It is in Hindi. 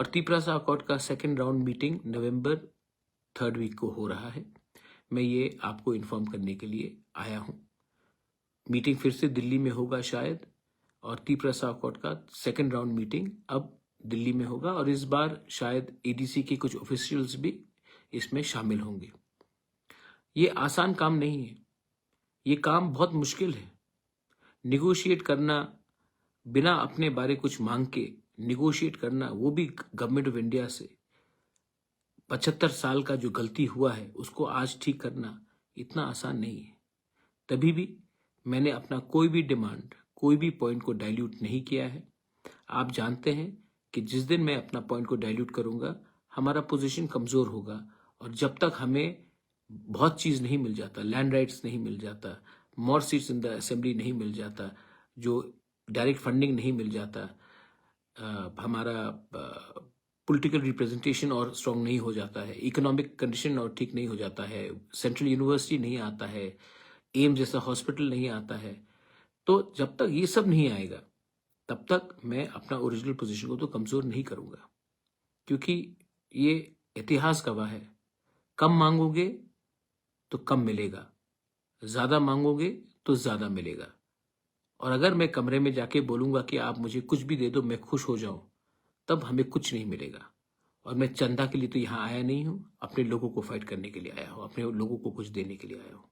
और तीपरासा अकॉर्ड का सेकेंड राउंड मीटिंग नवंबर 3rd वीक को हो रहा है। मैं ये आपको इन्फॉर्म करने के लिए आया हूँ। मीटिंग फिर से दिल्ली में होगा शायद, और तीपरासा अकॉर्ड का सेकेंड राउंड मीटिंग अब दिल्ली में होगा, और इस बार शायद एडीसी के कुछ ऑफिशियल्स भी इसमें शामिल होंगे। ये आसान काम नहीं है, ये काम बहुत मुश्किल है। निगोशिएट करना, बिना अपने बारे कुछ मांग के निगोशिएट करना, वो भी गवर्नमेंट ऑफ इंडिया से, 75 साल का जो गलती हुआ है उसको आज ठीक करना इतना आसान नहीं है। तभी भी मैंने अपना कोई भी डिमांड, कोई भी पॉइंट को डाइल्यूट नहीं किया है। आप जानते हैं कि जिस दिन मैं अपना पॉइंट को डाइल्यूट करूंगा, हमारा पोजीशन कमजोर होगा, और जब तक हमें बहुत चीज नहीं मिल जाता, लैंड राइट्स नहीं मिल जाता, मोर सीट्स इन द असेंबली नहीं मिल जाता, जो डायरेक्ट फंडिंग नहीं मिल जाता, हमारा पॉलिटिकल रिप्रेजेंटेशन और स्ट्रांग नहीं हो जाता है, इकोनॉमिक कंडीशन और ठीक नहीं हो जाता है, सेंट्रल यूनिवर्सिटी नहीं आता है, एम्स जैसा हॉस्पिटल नहीं आता है, तो जब तक ये सब नहीं आएगा तब तक मैं अपना ओरिजिनल पोजीशन को तो कमजोर नहीं करूंगा। क्योंकि ये इतिहास गवाह है, कम मांगोगे तो कम मिलेगा, ज्यादा मांगोगे तो ज्यादा मिलेगा। और अगर मैं कमरे में जाके बोलूंगा कि आप मुझे कुछ भी दे दो, मैं खुश हो जाऊं, तब हमें कुछ नहीं मिलेगा। और मैं चंदा के लिए तो यहां आया नहीं हूं, अपने लोगों को फाइट करने के लिए आया हूं, अपने लोगों को कुछ देने के लिए आया हूं।